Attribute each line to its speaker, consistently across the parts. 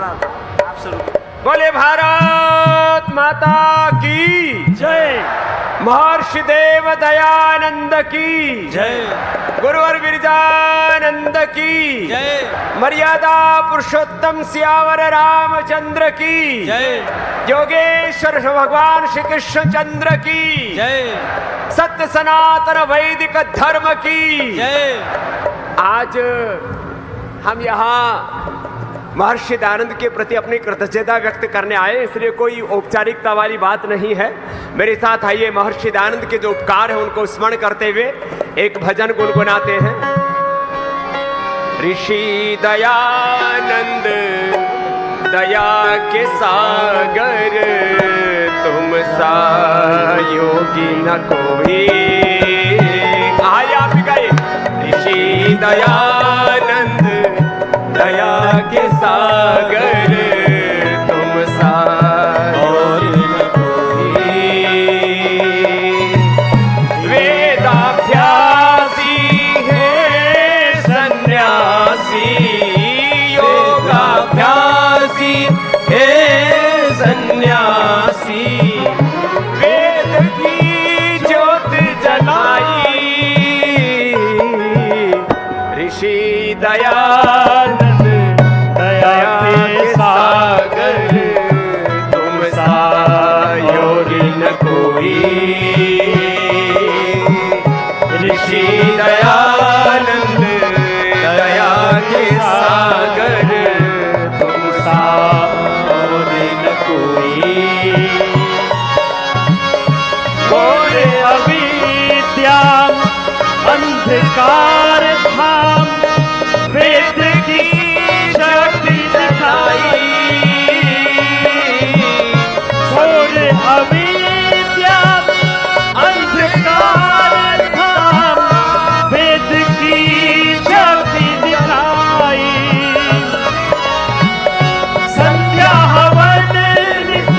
Speaker 1: आप शुरू।
Speaker 2: बोले भारत माता की
Speaker 1: जय।
Speaker 2: महर्षि देव दयानंद की
Speaker 1: जय।
Speaker 2: गुरुवर विरजानंद की
Speaker 1: जय।
Speaker 2: मर्यादा पुरुषोत्तम सियावर रामचंद्र की
Speaker 1: जय।
Speaker 2: योगेश्वर भगवान श्री कृष्ण चंद्र की
Speaker 1: जय।
Speaker 2: सत्य सनातन वैदिक धर्म की
Speaker 1: जय।
Speaker 2: आज हम यहाँ महर्षि दयानंद के प्रति अपनी कृतज्ञता व्यक्त करने आए, इसलिए कोई औपचारिकता वाली बात नहीं है। मेरे साथ आइए महर्षि दयानंद के जो उपकार है उनको स्मरण करते हुए एक भजन गुनगुनाते हैं। ऋषि दयानंद दया के सागर, तुम सा योगी न कोई। आइए आप भी गए। ऋषि दयानंद दया के सागर, तुम सा और न कोई। वेदाभ्यासी है सन्यासी, योगाभ्यासी है सन्यासी, वेद की ज्योत जलाई। ऋषि दयानंद दया के सागर, तुम सा योगी न कोई। ऋषि दयानंद दया के सागर, तुम सा योगी न कोई।
Speaker 1: घोर अविद्या अंधकार धाम, वेद की शक्ति दिखाई। घोर अविद्या अंधकार धाम, वेद की शक्ति दिखाई। संध्या हवन नित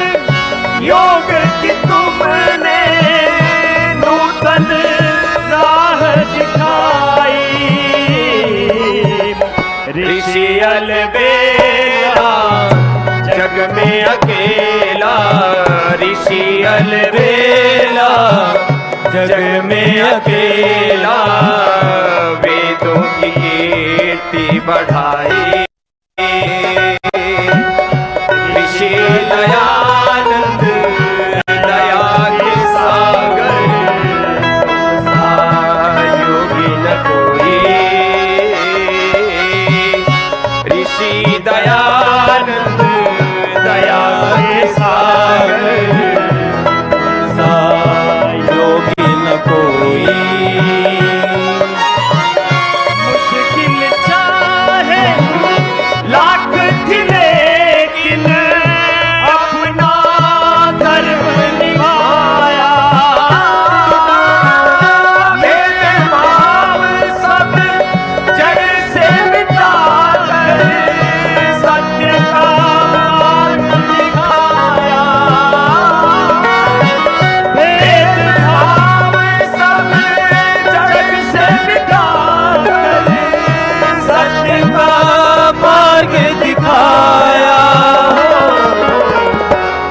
Speaker 1: योग की तुमने नूतन राह दिखाई।
Speaker 2: ऋषि अलबेला जग में अकेला, ऋषि अलबेला जग में अकेला, वेदों की कीर्ति बढ़ाई। ऋषि दयानंद दया के सागर, योगी न कोई। ऋषि दयानंद दया के सागर, योगी न कोई।
Speaker 1: मुश्किल चाहे लाख थी लेकिन अपना धर्म निभाया।
Speaker 2: भेदभाव सब जड़ से मिटाकर सत्य का मार्ग दिखाया। भेदभाव सब जड़ से मिटाकर सत्य का मार्ग दिखाया।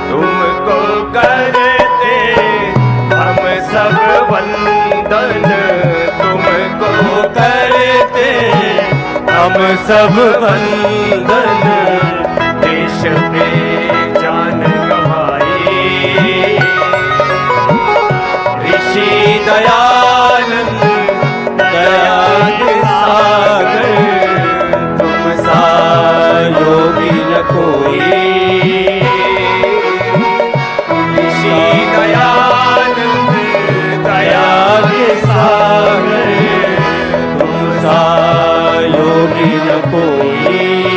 Speaker 2: तुमको करते हम सब वंदन, तुमको करते हम सब वंदन, देश पे जान गवाई। ऋषि दयानंद दया के सागर, तुम सा योगी न कोई। ऋषि दयानंद दया के सागर, तुम सा योगी न कोई।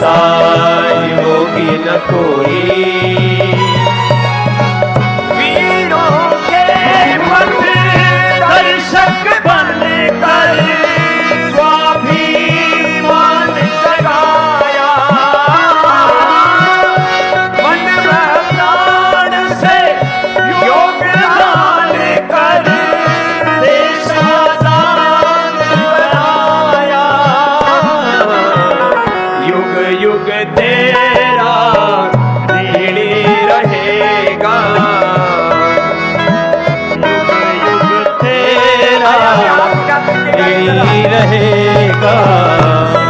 Speaker 1: सा योगी न कोई। वीरों के पथ दर्शक बनकर स्वाभिमान जगाया, मन में प्राण से योगदान कर देश आजाद बनाया। युग युग तेरा ऋणी रहेगा, युग युग तेरा ऋणी रहेगा।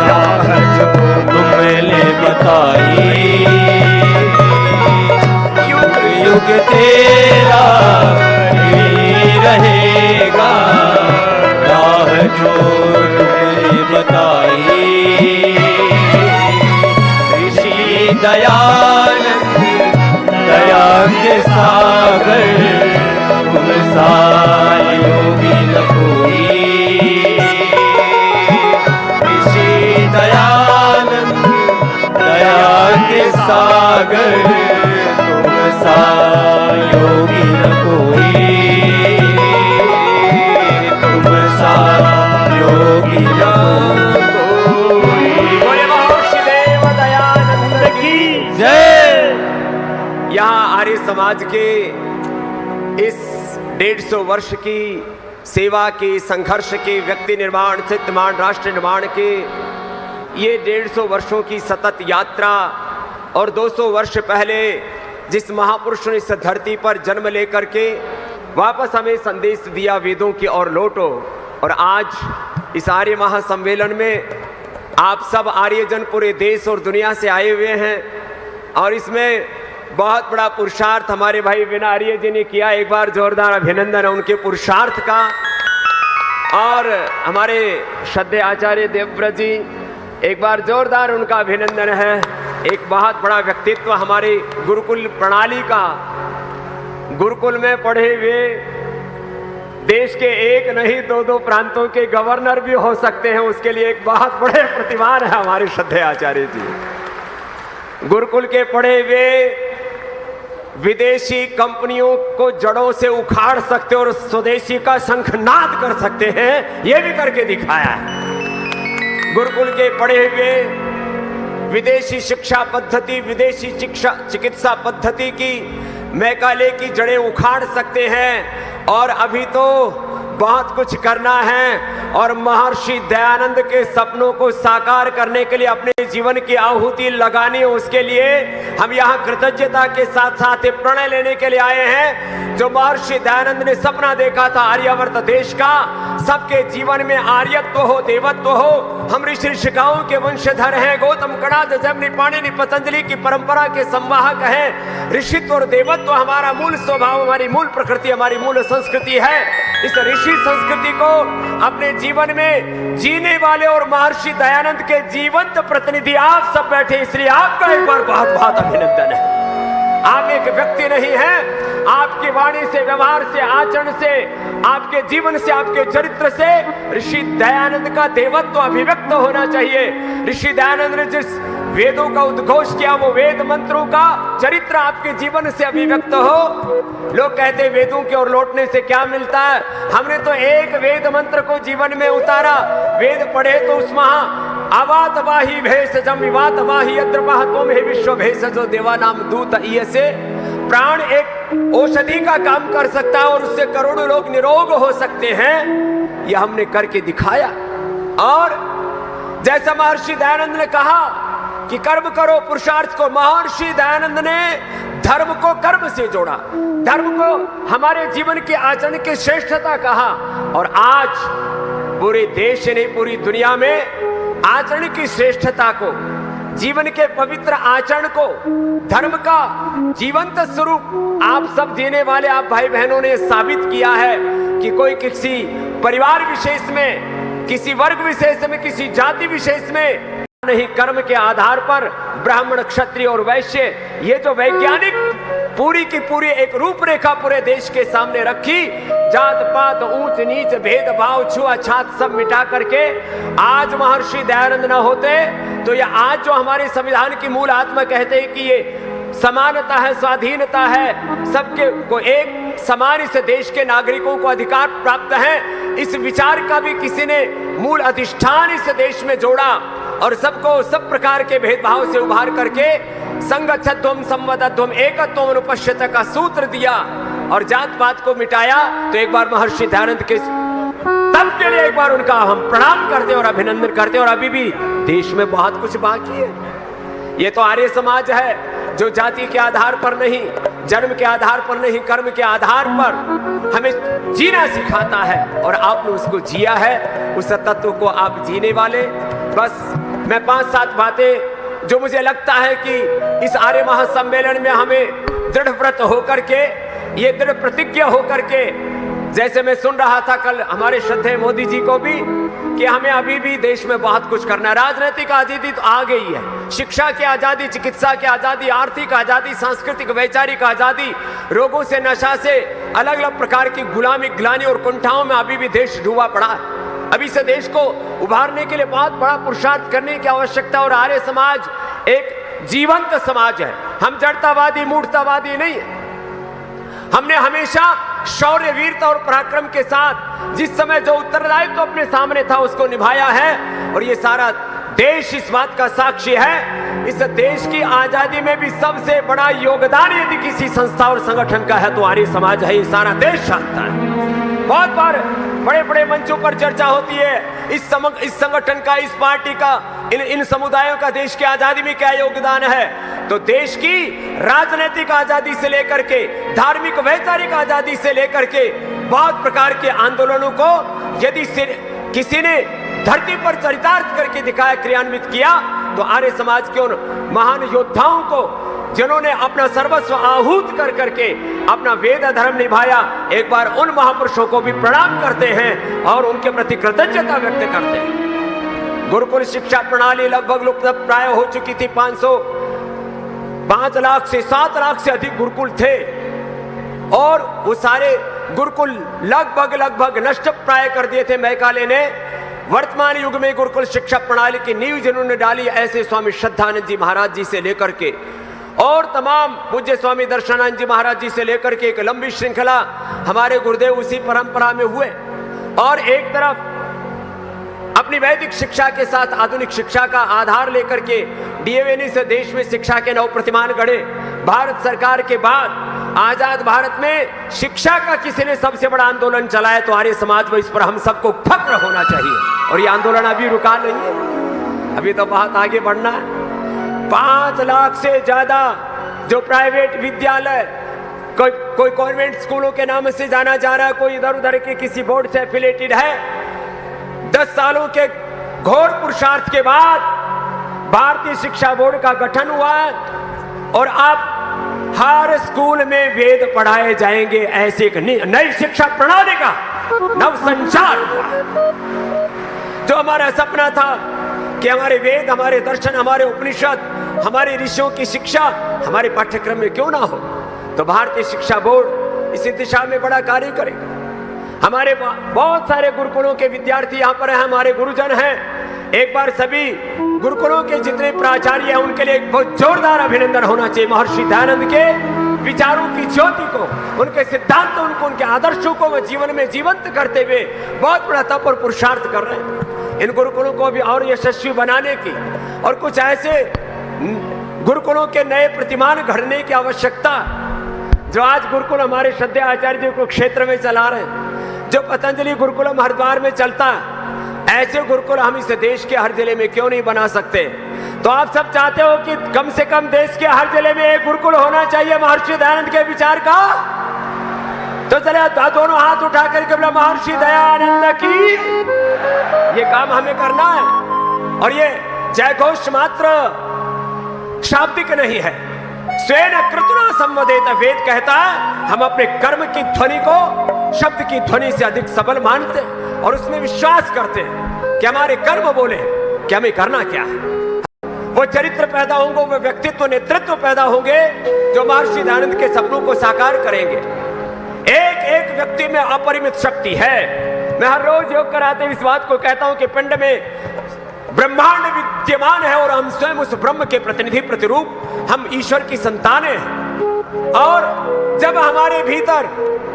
Speaker 1: राह जो तुमने बताई, युग युग तेरा ऋणी रहेगा। राह जो तुमने बताई, ऋषि दयानंद दया के सागर, तुम सा योगी न कोई। ऋषि दयानंद दया के सागर, तुम सा योगी न कोई। तुम सा योगी न कोई।
Speaker 2: बोले महर्षि देव दयानंद की
Speaker 1: जय।
Speaker 2: यहाँ आर्य समाज के इस 150 वर्ष की सेवा की, संघर्ष की, व्यक्ति निर्माण, चित्त निर्माण, राष्ट्र निर्माण के ये 150 वर्षों की सतत यात्रा और 200 वर्ष पहले जिस महापुरुष ने इस धरती पर जन्म लेकर के वापस हमें संदेश दिया वेदों की ओर लौटो। और आज इस आर्य महासम्मेलन में आप सब आर्यजन पूरे देश और दुनिया से आए हुए हैं और इसमें बहुत बड़ा पुरुषार्थ हमारे भाई बिना आर्य जी ने किया। एक बार जोरदार अभिनंदन है उनके पुरुषार्थ का। और हमारे श्रद्धेय आचार्य देवव्रत जी, एक बार जोरदार उनका अभिनंदन है। एक बहुत बड़ा व्यक्तित्व हमारे गुरुकुल प्रणाली का, गुरुकुल में पढ़े हुए देश के एक नहीं 2-2 प्रांतों के गवर्नर भी हो सकते हैं, उसके लिए एक बहुत बड़े प्रतिमान है हमारे श्रद्धेय आचार्य जी। गुरुकुल के पढ़े हुए विदेशी कंपनियों को जड़ों से उखाड़ सकते और स्वदेशी का शंखनाद कर सकते हैं, यह भी करके दिखाया है। गुरुकुल के पढ़े हुए विदेशी शिक्षा पद्धति, विदेशी चिकित्सा पद्धति की मैकाले की जड़ें उखाड़ सकते हैं। और अभी तो बहुत कुछ करना है और महर्षि दयानंद के सपनों को साकार करने के लिए अपने जीवन की आहुति लगानी है। उसके लिए हम यहाँ कृतज्ञता के साथ साथ प्रणय लेने के लिए आए हैं। जो महर्षि दयानंद ने सपना देखा था आर्यावर्त देश का, सबके जीवन में आर्यत्व हो, देवत्व हो। हम ऋषि ऋषिकाओं के वंशधर हैं, गौतम कणाद जमनी पाणिनि पतंजलि की परंपरा के संवाहक हैं। ऋषित्व और देवत्व हमारा मूल स्वभाव, हमारी मूल प्रकृति, हमारी मूल संस्कृति है। इस ऋषि संस्कृति को अपने जीवन में जीने वाले और महर्षि दयानंद के जीवंत प्रतिनिधि आप सब बैठे, इसलिए आपका एक बार बहुत बहुत अभिनंदन है। आप एक व्यक्ति नहीं हैं, आपकी वाणी से, व्यवहार से, आचरण से, आपके जीवन से, आपके चरित्र से ऋषि दयानंद का देवत्व अभिव्यक्त होना चाहिए। ऋषि दयानंद ने जिस वेदों का उद्घोष किया, वो वेद मंत्रों का चरित्र आपके जीवन से अभिव्यक्त हो। लोग कहते वेदों की ओर लौटने से क्या मिलता है? हमने तो एक वेद मंत्र को जीवन में उतारा। वेद पढ़े तो उसमें आवात वाही भेषजम विवात वाही यद्रपः त्वं हे विश्व भेषजो देवा नाम दूत इय से प्राण एक औषधि का काम कर सकता है और उससे करोड़ों लोग निरोग हो सकते हैं। यह हमने करके दिखाया। और जैसा महर्षि दयानंद ने कहा कि कर्म करो पुरुषार्थ को, महर्षि दयानंद ने धर्म को कर्म से जोड़ा, धर्म को हमारे जीवन के आचरण की श्रेष्ठता कहा। और आज पूरे देश नहीं पूरी दुनिया में आचरण की श्रेष्ठता को, जीवन के पवित्र आचरण को, धर्म का जीवंत स्वरूप आप सब जीने वाले आप भाई बहनों ने साबित किया है कि कोई किसी परिवार विशेष में, किसी वर्ग विशेष में, किसी जाति विशेष में नहीं, कर्म के आधार पर ब्राह्मण, क्षत्रिय और वैश्य, ये जो वैज्ञानिक पूरी की पूरी एक रूपरेखा पूरे देश के सामने रखी। जात पात, ऊंच नीच, भेदभाव, छुआछूत सब मिटा करके आज महर्षि दयानंद न होते तो ये आज जो हमारे संविधान की मूल आत्मा कहते हैं कि ये समानता है, स्वाधीनता है, सबके को एक समान इस देश के नागरिकों को अधिकार प्राप्त है, इस विचार का भी किसी ने मूल अधिष्ठान इस देश में जोड़ा और सबको सब प्रकार के भेदभाव से उभार करके संगच्छध्वम संवदध्वम एकत्वम अनुपश्यत का सूत्र दिया और जात पात को मिटाया। तो एक बार महर्षि दयानंद के तब के लिए एक बार उनका हम प्रणाम करते और अभिनंदन करते। और अभी भी देश में बहुत कुछ बाकी है। ये तो आर्य समाज है जो जाति के आधार पर नहीं, जन्म के आधार पर नहीं, कर्म के आधार पर हमें जीना सिखाता है और आपने उसको जिया है, उस तत्व को आप जीने वाले। बस मैं 5-7 बातें जो मुझे लगता है कि इस आर्य महासम्मेलन में हमें दृढ़ व्रत होकर के, ये दृढ़ प्रतिज्ञा होकर के, जैसे मैं सुन रहा था कल हमारे श्रद्धेय मोदी जी को भी कि हमें अभी भी देश में बहुत कुछ करना है। राजनीतिक आजादी तो आ गई है, शिक्षा की आजादी, चिकित्सा की आजादी, आर्थिक आजादी, सांस्कृतिक वैचारिक आजादी, रोगों से, नशा से, अलग अलग प्रकार की गुलामी, ग्लानि और कुंठाओं में अभी भी देश डूबा पड़ा है। अभी से देश को उभारने के लिए बहुत बड़ा पुरुषार्थ करने की आवश्यकता। और आर्य समाज एक जीवंत समाज है, हम जड़तावादी मूढ़तावादी नहीं है। हमने हमेशा शौर्य, वीरता और पराक्रम के साथ जिस समय जो उत्तरदायित्व तो अपने सामने था उसको निभाया है। और ये सारा देश इस बात का साक्षी है। इस देश की आजादी में भी सबसे बड़ा योगदान यदि किसी संस्था और संगठन का है तो आर्य समाज है। ये सारा देश जानता है। बहुत बार बड़े बड़े मंचों पर चर्चा होती है इस संगठन का, इस पार्टी का, इन समुदायों का देश की आजादी में क्या योगदान है। तो देश की राजनीतिक आजादी से लेकर के धार्मिक वैचारिक आजादी से लेकर के बहुत प्रकार के आंदोलनों को यदि किसी ने धरती पर चरितार्थ करके दिखाया, क्रियान्वित किया, तो आर्य समाज के उन महान योद्धाओं को जिन्होंने अपना सर्वस्व आहूत कर करके अपना वेद धर्म निभाया, एक बार उन महापुरुषों को भी प्रणाम करते हैं और उनके प्रति कृतज्ञता व्यक्त करते हैं। गुरुकुल शिक्षा प्रणाली लगभग लुप्त प्राय हो चुकी थी। 5 लाख से 7 लाख से अधिक गुरुकुल थे और वो सारे गुरुकुल लगभग नष्ट प्राय कर दिए थे मैकाले ने। वर्तमान युग में गुरुकुल शिक्षा प्रणाली की नींव जिन्होंने डाली ऐसे स्वामी श्रद्धानंद जी महाराज जी से लेकर के और तमाम पूज्य स्वामी दर्शनानंद जी महाराज जी से लेकर के एक लंबी श्रृंखला हमारे गुरुदेव उसी परंपरा में हुए। और एक तरफ अपनी वैदिक शिक्षा के साथ आधुनिक शिक्षा का आधार लेकर के डीएवीएनई से देश में शिक्षा के नव प्रतिमान गढ़े। भारत सरकार के बाद आजाद भारत में शिक्षा का किसी ने सबसे बड़ा आंदोलन चलाया तो आर्य समाज में इस पर हम सबको फक्र होना चाहिए। और ये आंदोलन अभी रुका नहीं है, अभी तो बहुत आगे बढ़ना है। 5 लाख से ज्यादा जो प्राइवेट विद्यालय, कोई कॉन्वेंट स्कूलों के नाम से जाना जा रहा है, कोई इधर उधर के किसी बोर्ड से एफिलेटेड है। 10 सालों के घोर पुरुषार्थ के बाद भारतीय शिक्षा बोर्ड का गठन हुआ है और अब हर स्कूल में वेद पढ़ाए जाएंगे। ऐसे एक नई शिक्षा प्रणाली का नव संचार हुआ। जो हमारा सपना था कि हमारे वेद, हमारे दर्शन, हमारे उपनिषद, हमारे ऋषियों की शिक्षा हमारे पाठ्यक्रम में क्यों ना हो, तो भारतीय शिक्षा बोर्ड इसी दिशा में बड़ा कार्य करेगा। हमारे बहुत सारे गुरुकुलों के विद्यार्थी यहाँ पर हैं, हमारे गुरुजन हैं। एक बार सभी गुरुकुलों के जितने प्राचार्य हैं उनके लिए एक बहुत जोरदार अभिनंदन होना चाहिए। महर्षि दयानंद के विचारों की ज्योति को, उनके सिद्धांतों को, उनके आदर्शों को जीवन में जीवंत करते हुए बहुत बड़ा तप और पुरुषार्थ कर रहे हैं। इन गुरुकुलों को भी और यशस्वी बनाने की और कुछ ऐसे गुरुकुलों के नए प्रतिमान गढ़ने की आवश्यकता। जो आज गुरुकुल हमारे श्रद्धेय आचार्य जी को क्षेत्र में चला रहे हैं, जो पतंजलि गुरुकुलम हरिद्वार में चलता है, ऐसे गुरुकुल हम इस देश के हर जिले में क्यों नहीं बना सकते। तो आप सब चाहते हो कि कम से कम देश के हर जिले में एक गुरुकुल होना चाहिए महर्षि दयानंद के विचार का। तो चले दोनों हाथ उठा करके बोला महर्षि दयानंद की। ये काम हमें करना है और ये जय घोष मात्र शाब्दिक नहीं है, स्वेन कृतना संवदेत। वेद कहता है हम अपने कर्म की ध्वनि को शब्द की ध्वनि से अधिक सबल मानते हैं और उसमें विश्वास करते हैं कि हमारे कर्म बोले कि हमें करना क्या है। वो वो चरित्र पैदा होंगे, वो व्यक्तित्व नेतृत्व पैदा होंगे जो महर्षि दयानंद के सपनों को साकार करेंगे। एक एक व्यक्ति में अपरिमित शक्ति है। मैं हर रोज योग कराते इस बात को कहता हूं कि पिंड में ब्रह्मांड विद्यमान है और हम स्वयं उस ब्रह्म के प्रतिनिधि प्रतिरूप, हम ईश्वर की संतानें हैं। और जब हमारे भीतर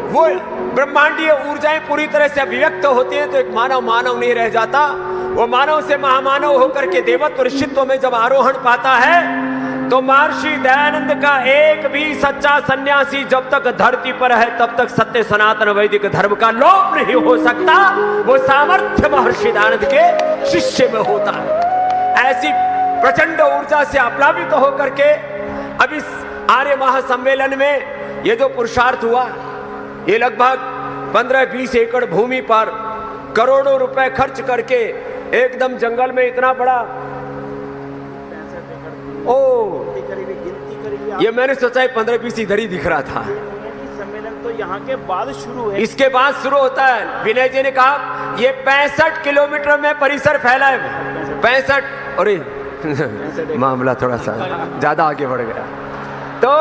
Speaker 2: वो ब्रह्मांडीय ऊर्जाएं पूरी तरह से अभिव्यक्त होती हैं तो एक मानव मानव नहीं रह जाता। वो मानव से महामानव होकर के देवत्व ऋषित्व में जब आरोहण पाता है तो महर्षि दयानंद का एक भी सच्चा सन्यासी जब तक धरती पर है तब तक सत्य सनातन वैदिक धर्म का लोप नहीं हो सकता। वो सामर्थ्य महर्षि दयानंद के शिष्य में होता है। ऐसी प्रचंड ऊर्जा से आप्लावित होकर के अब इस आर्य महासम्मेलन में ये जो पुरुषार्थ हुआ, ये लगभग 15-20 एकड़ भूमि पर करोड़ों रुपए खर्च करके एकदम जंगल में इतना बड़ा, ये मैंने सोचा है 15-20 इधर ही दिख रहा था।
Speaker 3: सम्मेलन तो यहाँ के बाद शुरू है,
Speaker 2: इसके बाद शुरू होता है। विनय जी ने कहा ये 65 किलोमीटर में परिसर फैला है। 65, अरे मामला थोड़ा सा ज्यादा आगे बढ़ गया। तो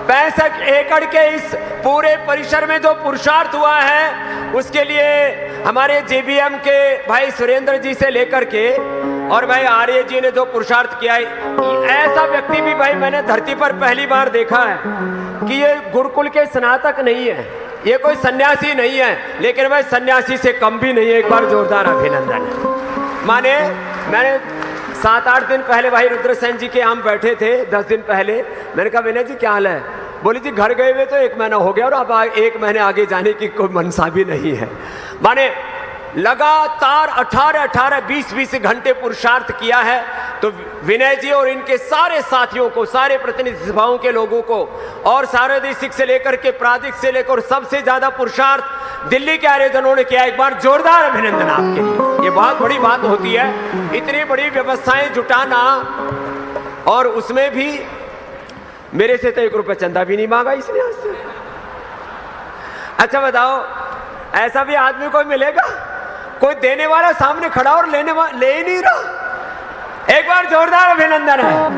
Speaker 2: 65 एकड़ के इस पूरे परिसर में जो पुरुषार्थ हुआ है उसके लिए हमारे जेबीएम के भाई सुरेंद्र जी से लेकर के और भाई आर्य जी ने जो पुरुषार्थ किया है, ऐसा व्यक्ति भी भाई मैंने धरती पर पहली बार देखा है कि ये गुरुकुल के स्नातक नहीं है, ये कोई सन्यासी नहीं है, लेकिन वह सन्यासी से कम भी नहीं है। एक बार जोरदार अभिनंदन। माने मैंने 7-8 दिन पहले भाई रुद्रसेन जी के हम बैठे थे, 10 दिन पहले। मैंने कहा विनय जी क्या हाल है? बोली जी घर गए हुए तो 1 महीना हो गया और अब 1 महीने आगे जाने की कोई मनसा भी नहीं है। माने लगातार 18-20 घंटे पुरुषार्थ किया है। तो विनय जी और इनके सारे साथियों को, सारे प्रतिनिधि सभाओं के लोगों को और सार्वदेशिक से लेकर के प्रादेशिक से लेकर सबसे ज्यादा पुरुषार्थ दिल्ली के आर्यजनों ने किया। एक बार जोरदार अभिनंदन आपके लिए। ये बहुत बड़ी बात होती है, इतनी बड़ी व्यवस्थाएं जुटाना, और उसमें भी मेरे से तो 1 रुपया चंदा भी नहीं मांगा इसने आज से। अच्छा बताओ, ऐसा भी आदमी कोई मिलेगा? कोई देने वाला सामने खड़ा और ले ही नहीं रहा। एक बार जोरदार अभिनंदन है।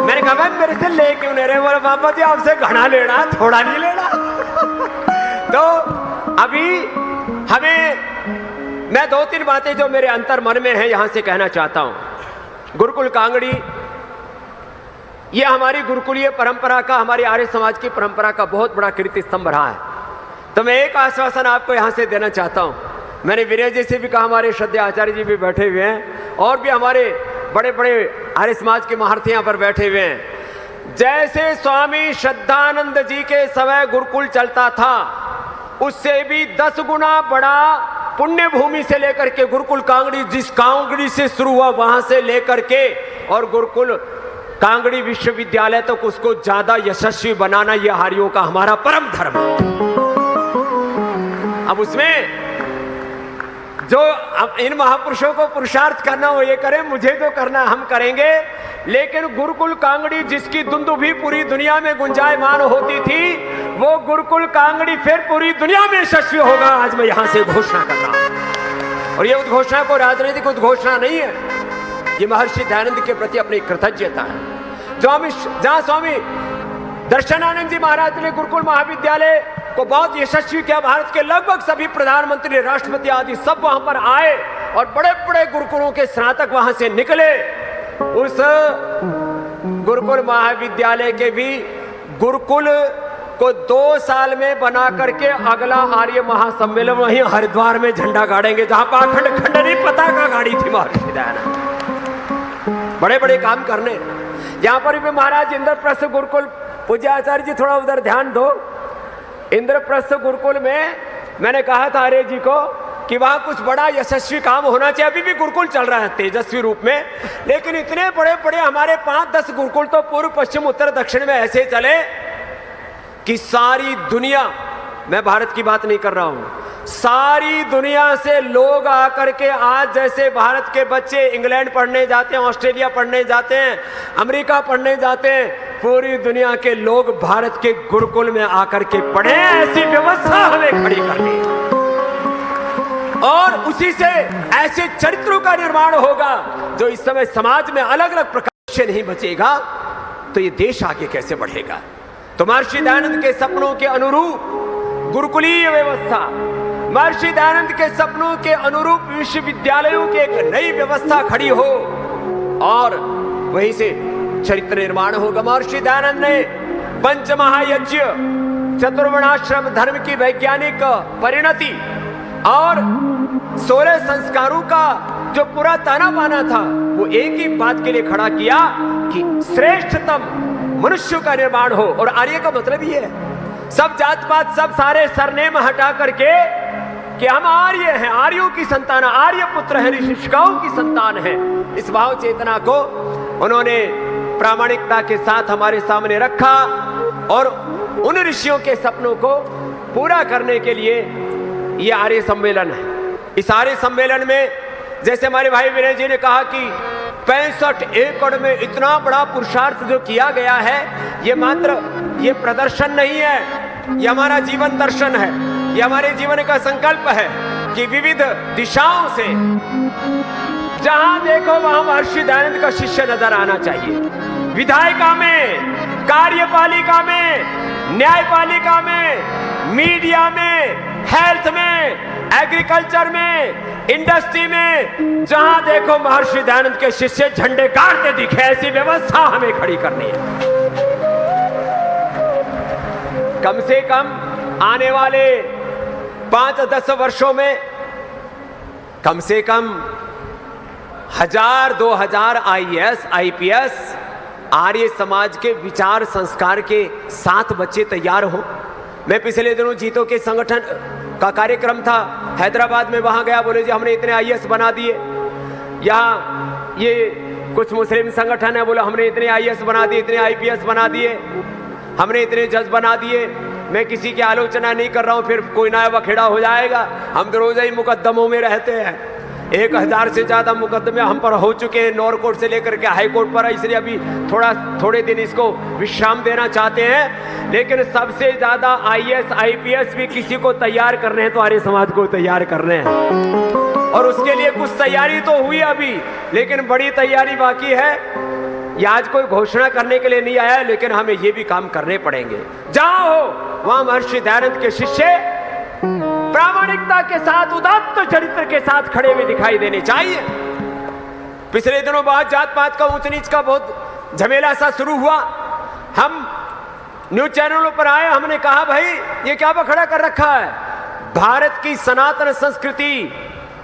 Speaker 2: मैंने कहा भाई मेरे से ले क्यों नहीं रहे? बोले बाबा जी आपसे घना लेना, थोड़ा नहीं लेना। तो अभी मैं 2-3 बातें जो मेरे अंतर मन में है यहां से कहना चाहता हूं। गुरुकुल कांगड़ी ये हमारी गुरुकुलीय परंपरा का, हमारी आर्य समाज की परंपरा का बहुत बड़ा कीर्ति स्तंभ रहा है। तो मैं एक आश्वासन आपको यहां से देना चाहता हूं। मैंने विनय जी से भी कहा, हमारे श्रद्धेय आचार्य जी भी बैठे हुए हैं और भी हमारे बड़े बड़े आर्य समाज के महारथी यहां पर बैठे हुए हैं। जैसे स्वामी श्रद्धानंद जी के समय गुरुकुल चलता था, उससे भी 10 गुना बड़ा पुण्य भूमि से लेकर के गुरुकुल कांगड़ी, जिस कांगड़ी से शुरू हुआ वहां से लेकर के और गुरुकुल कांगड़ी विश्वविद्यालय तक, उसको ज्यादा यशस्वी बनाना यह आर्यों का हमारा परम धर्म है। अब उसमें जो इन महापुरुषों को पुरुषार्थ करना हो ये करें, मुझे जो करना हम करेंगे। लेकिन गुरुकुल कांगड़ी जिसकी दुंदुभी पूरी दुनिया में गुंजायमान होती थी, वो गुरुकुल कांगड़ी फिर पूरी दुनिया में यशस्वी होगा। आज मैं यहां से घोषणा कर रहा हूं, और ये उद्घोषणा को राजनीतिक उद्घोषणा नहीं है, ये महर्षि दयानंद के प्रति अपनी कृतज्ञता है। जहां स्वामी दर्शनानंद जी महाराज ने गुरुकुल महाविद्यालय को बहुत यशस्वी किया, भारत के लगभग सभी प्रधानमंत्री, राष्ट्रपति आदि सब वहां पर आए और बड़े बड़े गुरुकुलों के स्नातक वहां से निकले। उस गुरुकुल महाविद्यालय के भी गुरुकुल को 2 साल में बना करके अगला आर्य महासम्मेलन वहीं हरिद्वार में झंडा गाड़ेंगे, जहां पाखंड खंडनी पताका गाड़ी थी महर्षि दयानंद। बड़े बड़े काम करने। यहां पर भी महाराज इंद्रप्रस्थ गुरुकुल, पूज्य आचार्य जी थोड़ा उधर ध्यान दो। इंद्रप्रस्थ गुरुकुल में मैंने कहा था आर्य जी को कि वहां कुछ बड़ा यशस्वी काम होना चाहिए। अभी भी गुरुकुल चल रहा है तेजस्वी रूप में, लेकिन इतने बड़े बड़े हमारे 5-10 गुरुकुल तो पूर्व पश्चिम उत्तर दक्षिण में ऐसे चले कि सारी दुनिया, मैं भारत की बात नहीं कर रहा हूं, सारी दुनिया से लोग आकर के, आज जैसे भारत के बच्चे इंग्लैंड पढ़ने जाते हैं, ऑस्ट्रेलिया पढ़ने जाते हैं, अमेरिका पढ़ने जाते हैं, पूरी दुनिया के लोग भारत के गुरुकुल में आकर के पढ़े। ऐसी व्यवस्था हमें खड़ी करनी है और उसी से ऐसे चरित्रों का निर्माण होगा जो इस समय समाज में अलग अलग प्रकार नहीं बचेगा तो ये देश आगे कैसे बढ़ेगा। तो महर्षि दयानंद के सपनों के अनुरूप गुरुकुलीय व्यवस्था, महर्षि दयानंद के सपनों के अनुरूप विश्वविद्यालयों की एक नई व्यवस्था खड़ी हो और वहीं से चरित्र निर्माण होगा। महर्षि दयानंद ने पंचमहायज्ञ, चतुर्वर्णाश्रम धर्म की वैज्ञानिक परिणति और 16 संस्कारों का जो पूरा ताना बाना था वो एक ही बात के लिए खड़ा किया कि श्रेष्ठतम मनुष्य का निर्माण हो। और आर्य का मतलब ही है सब जात पात, सब सारे सरनेम हटा करके कि हम आर्य हैं, आर्यों की संतान, आर्य पुत्र है, ऋषिकाओं की संतान है। इस भाव चेतना को उन्होंने प्रामाणिकता के साथ हमारे सामने रखा और उन ऋषियों के सपनों को पूरा करने के लिए ये आर्य सम्मेलन है। इस आर्य सम्मेलन में जैसे हमारे भाई विनय जी ने कहा कि 65 एकड़ में इतना बड़ा पुरुषार्थ जो किया गया है, ये मात्र ये प्रदर्शन नहीं है, ये हमारा जीवन दर्शन है, ये हमारे जीवन का संकल्प है कि विविध दिशाओं से जहां देखो वहां महर्षि दयानंद का शिष्य नजर आना चाहिए। विधायिका में, कार्यपालिका में, न्यायपालिका में, मीडिया में, हेल्थ में, एग्रीकल्चर में, इंडस्ट्री में, जहां देखो महर्षि दयानंद के शिष्य झंडे गाड़ते दिखे, ऐसी व्यवस्था हमें खड़ी करनी है। कम से कम आने वाले 5-10 वर्षों में कम से कम 1000-2000 IAS, IPS आर्य समाज के विचार संस्कार के 7 बच्चे तैयार हो। मैं पिछले दिनों जीतो के संगठन का कार्यक्रम था हैदराबाद में, वहां गया, बोले जी हमने इतने IAS बना दिए। यहाँ ये कुछ मुस्लिम संगठन है, बोला हमने इतने IAS बना दिए, इतने IPS बना दिए, हमने इतने जज बना दिए। मैं किसी की आलोचना नहीं कर रहा हूं, फिर कोई नया वखेड़ा हो जाएगा। हम तो रोज ही मुकदमों में रहते हैं, 1000 से ज्यादा मुकदमे हम पर हो चुके हैं, लोअर कोर्ट से लेकर के हाई कोर्ट पर, इसलिए अभी थोड़े दिन इसको विश्राम देना चाहते हैं। लेकिन सबसे ज्यादा IAS, IPS भी किसी को तैयार कर रहे हैं तो आर्य समाज को तैयार कर रहे हैं। और उसके लिए कुछ तैयारी तो हुई अभी, लेकिन बड़ी तैयारी बाकी है। ये आज कोई घोषणा करने के लिए नहीं आया, लेकिन हमें ये भी काम करने पड़ेंगे। जहां हो वहां महर्षि दयानंद के शिष्य प्रामाणिकता के साथ, उदात्त चरित्र के साथ खड़े हुए दिखाई देने चाहिए। पिछले दिनों बाद जात पात का, ऊंच नीच का बहुत झमेला सा शुरू हुआ। हम न्यूज चैनलों पर आए, हमने कहा भाई ये क्या बखड़ा कर रखा है। भारत की सनातन संस्कृति,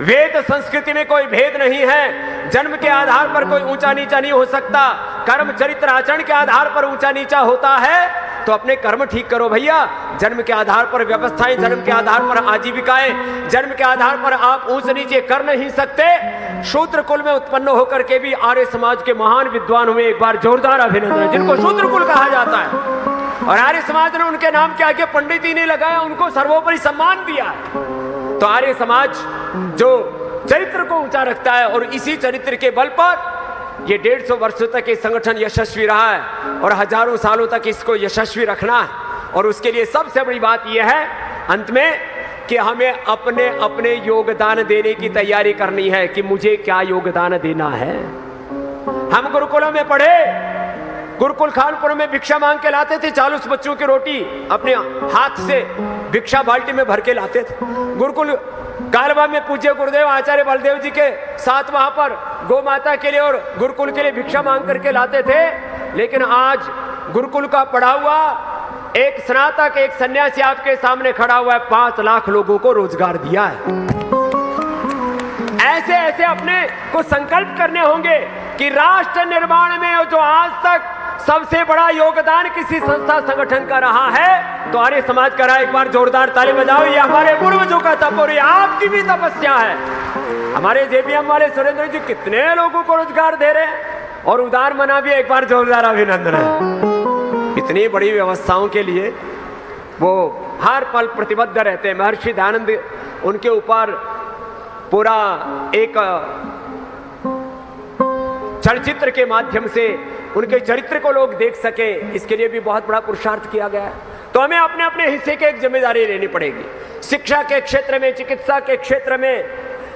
Speaker 2: वेद संस्कृति में कोई भेद नहीं है। जन्म के आधार पर कोई ऊंचा नीचा नहीं हो सकता, कर्म चरित्र आचरण के आधार पर ऊंचा नीचा होता है। तो अपने कर्म ठीक करो भैया। जन्म के आधार पर व्यवस्थाएं, जन्म के आधार पर आजीविकाएं, जन्म के आधार पर आप ऊंच नीचे कर नहीं सकते। शूद्र कुल में उत्पन्न होकर के भी आर्य समाज के महान विद्वान हुए, एक बार जोरदार अभिनंदन, जिनको शूद्र कुल कहा जाता है। और आर्य समाज ने उनके नाम के आगे पंडित ही नहीं लगाया, उनको सर्वोपरि सम्मान दिया। तो आर्य समाज जो चरित्र को ऊंचा रखता है और इसी चरित्र के बल पर ये 150 वर्षों तक ये संगठन यशस्वी रहा है और हजारों सालों तक इसको यशस्वी रखना है। और उसके लिए सबसे बड़ी बात यह है अंत में कि हमें अपने अपने योगदान देने की तैयारी करनी है कि मुझे क्या योगदान देना है। हम गुरुकुलों में पढ़े, गुरुकुल खानपुर में भिक्षा मांग के लाते थे, 40 बच्चों की रोटी अपने हाथ से भिक्षा बाल्टी में भर के लाते थे। गुरुकुल कालवा में पूज्य गुरुदेव आचार्य बलदेव जी के साथ वहां पर गौ माता के लिए और गुरुकुल के लिए भिक्षा मांग करके लाते थे। लेकिन आज गुरुकुल का पढ़ा हुआ एक स्नातक, एक सन्यासी आपके सामने खड़ा हुआ है, 5 लाख लोगों को रोजगार दिया है। ऐसे ऐसे अपने को संकल्प करने होंगे कि राष्ट्र निर्माण में जो आज तक सबसे बड़ा योगदान किसी संस्था संगठन का रहा है तो आर्य समाज का रहा। एक बार जोरदार ताली बजाओ। ये हमारे पूर्वजों का तप और ये आपकी भी तपस्या है। हमारे JPM वाले सुरेंद्र जी कितने लोगों को रोजगार दे रहे हैं और उदार मना भी, एक बार जोरदार अभिनंदन है। इतनी बड़ी व्यवस्थाओं के लिए वो हर पल प्रतिबद्ध रहते हैं। महर्षि दयानंद, उनके ऊपर पूरा एक चलचित्र के माध्यम से उनके चरित्र को लोग देख सके, इसके लिए भी बहुत बड़ा पुरुषार्थ किया गया है। तो हमें अपने अपने हिस्से की एक जिम्मेदारी लेनी पड़ेगी। शिक्षा के क्षेत्र में, चिकित्सा के क्षेत्र में,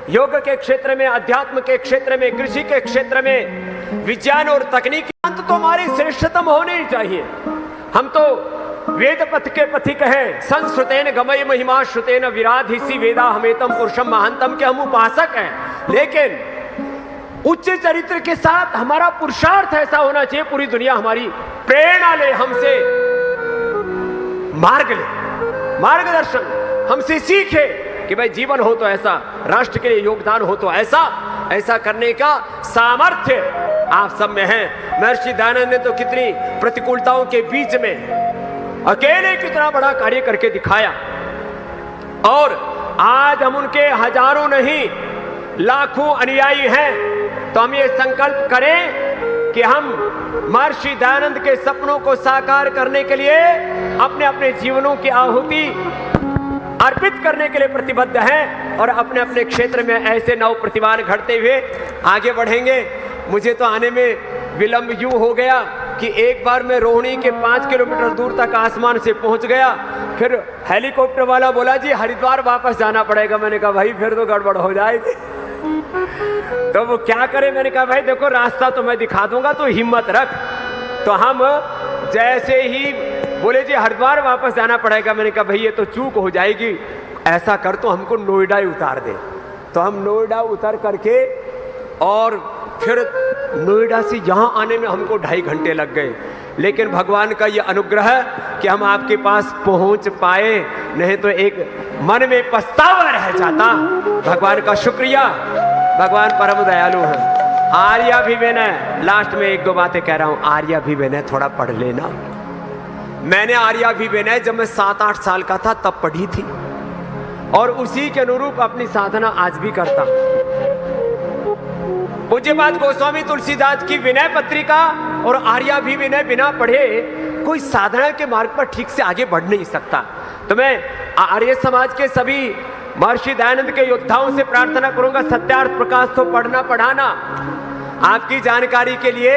Speaker 2: योग के क्षेत्र में, अध्यात्म के क्षेत्र में, कृषि के क्षेत्र में, विज्ञान और तकनीकी अंत तो हमारे श्रेष्ठतम होने ही चाहिए। हम तो वेद पथ के पथिक हैं, संस्कृतेन गमय महिमा श्रुतेन विराधिसी वेदा हमेतम पुरुषम महांतम के हम उपासक हैं। लेकिन उच्च चरित्र के साथ हमारा पुरुषार्थ ऐसा होना चाहिए, पूरी दुनिया हमारी प्रेरणा ले, हमसे मार्ग ले, मार्गदर्शन हमसे सीखे कि भाई जीवन हो तो ऐसा, राष्ट्र के लिए योगदान हो तो ऐसा, ऐसा करने का सामर्थ्य आप सब में है। महर्षि दयानंद ने तो कितनी प्रतिकूलताओं के बीच में अकेले कितना बड़ा कार्य करके दिखाया, और आज हम उनके हजारों नहीं लाखों अनुयायी हैं। तो हम ये संकल्प करें कि हम महर्षि दयानंद के सपनों को साकार करने के लिए अपने अपने जीवनों की आहुति अर्पित करने के लिए प्रतिबद्ध हैं, और अपने अपने क्षेत्र में ऐसे नव प्रतिभान घटते हुए आगे बढ़ेंगे। मुझे तो आने में विलंब यूं हो गया कि एक बार मैं रोहिणी के 5 किलोमीटर दूर तक आसमान से पहुंच गया, फिर हेलीकॉप्टर वाला बोला जी हरिद्वार वापस जाना पड़ेगा। मैंने कहा भाई फिर तो गड़बड़ हो जाएगी। तो वो क्या करे, मैंने कहा भाई देखो रास्ता तो मैं दिखा दूंगा, तो हिम्मत रख। तो हम जैसे ही बोले जी हरिद्वार वापस जाना पड़ेगा, मैंने कहा भाई ये तो चूक हो जाएगी, ऐसा कर तो हमको नोएडा ही उतार दे। तो हम नोएडा उतर करके, और फिर नोएडा से यहाँ आने में हमको 2.5 घंटे लग गए। लेकिन भगवान का ये अनुग्रह कि हम आपके पास पहुंच पाए, नहीं तो एक मन में पछतावा रह जाता। भगवान का शुक्रिया, भगवान परम दयालु है। आर्याभिविनय, लास्ट में 1-2 बातें कह रहा हूं। आर्याभिविनय थोड़ा पढ़ लेना। मैंने आर्याभिविनय जब मैं 7-8 साल का था तब पढ़ी थी, और उसी के अनुरूप अपनी साधना आज भी करता हूं। पूज्यपाद गोस्वामी तुलसीदास की विनय पत्रिका और आर्याभिविनय बिना पढ़े कोई साधना के मार्ग पर ठीक से आगे बढ़ नहीं सकता। तो मैं आर्य समाज के सभी महर्षि दयानंद के योद्धाओं से प्रार्थना करूंगा, सत्यार्थ प्रकाश तो पढ़ना पढ़ाना। आपकी जानकारी के लिए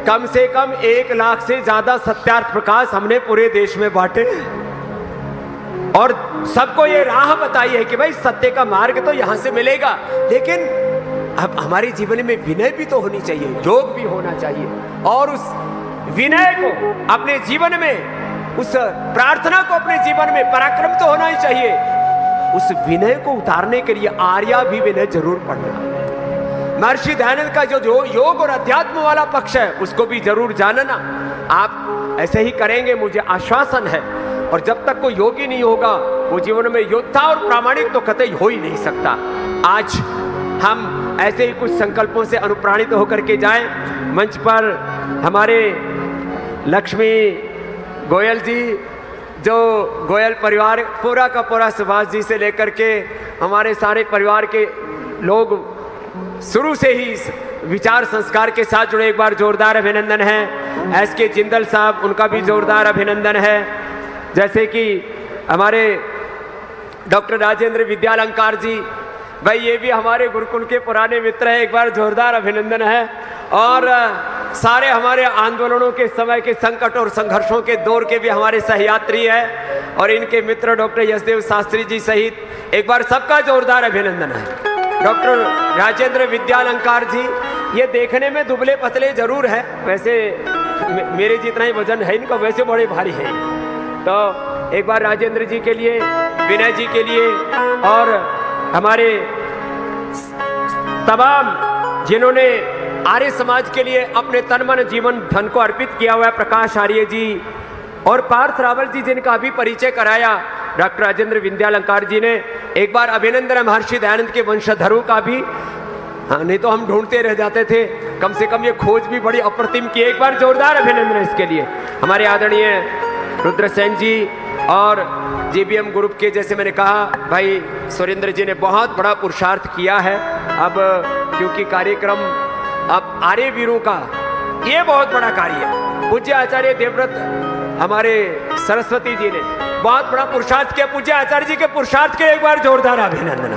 Speaker 2: कम से कम 1 लाख से ज्यादा सत्यार्थ प्रकाश हमने पूरे देश में बांटे, और सबको ये राह बताई है कि भाई सत्य का मार्ग तो यहां से मिलेगा, लेकिन अब हमारे जीवन में विनय भी तो होनी चाहिए, योग भी होना चाहिए, और उस विनय को अपने जीवन में, उस प्रार्थना को अपने जीवन में, पराक्रम तो होना ही चाहिए। उस विनय को उतारने के लिए आर्याभिविनय जरूर पढ़ना। महर्षि दयानंद का जो योग और अध्यात्म वाला पक्ष है उसको भी जरूर जानना। आप ऐसे ही करेंगे, मुझे आश्वासन है। और जब तक कोई योगी नहीं होगा वो जीवन में योद्धा और प्रामाणिक तो कतई हो ही नहीं सकता। आज हम ऐसे ही कुछ संकल्पों से अनुप्राणित होकर के जाएं। मंच पर हमारे लक्ष्मी गोयल जी, जो गोयल परिवार पूरा का पूरा सुभाष जी से लेकर के हमारे सारे परिवार के लोग शुरू से ही इस विचार संस्कार के साथ जुड़े, एक बार जोरदार अभिनंदन है। एस के जिंदल साहब, उनका भी जोरदार अभिनंदन है। जैसे कि हमारे डॉक्टर राजेंद्र विद्यालंकार जी, भाई ये भी हमारे गुरुकुल के पुराने मित्र हैं, एक बार जोरदार अभिनंदन है। और सारे हमारे आंदोलनों के समय के संकट और संघर्षों के दौर के भी हमारे सहयात्री हैं, और इनके मित्र डॉक्टर यशदेव शास्त्री जी सहित एक बार सबका जोरदार अभिनंदन है। डॉक्टर राजेंद्र विद्यालंकार जी, ये देखने में दुबले पतले जरूर है, वैसे मेरे जितना ही वजन है इनका, वैसे बड़े भारी है। तो एक बार राजेंद्र जी के लिए, विनय जी के लिए, और हमारे तमाम जिन्होंने आर्य समाज के लिए अपने तन मन जीवन धन को अर्पित किया हुआ है, प्रकाश आर्य जी और पार्थ रावल जी जिनका अभी परिचय कराया डॉक्टर राजेंद्र विद्यालंकार जी ने, एक बार अभिनंदन है महर्षि दयानंद के वंशधरों का भी। हाँ, नहीं तो हम ढूंढते रह जाते थे, कम से कम ये खोज भी बड़ी अप्रतिम की। एक बार जोरदार अभिनंदन है इसके लिए। हमारे आदरणीय रुद्रसेन जी और जीबीएम ग्रुप के, जैसे मैंने कहा भाई सुरेंद्र जी ने बहुत बड़ा पुरुषार्थ किया है। अब क्योंकि कार्यक्रम अब आर्य वीरों का ये बहुत बड़ा कार्य है, पूज्य आचार्य देवव्रत हमारे सरस्वती जी ने बहुत बड़ा पुरुषार्थ किया। पूज्य आचार्य जी के पुरुषार्थ के एक बार जोरदार अभिनंदन।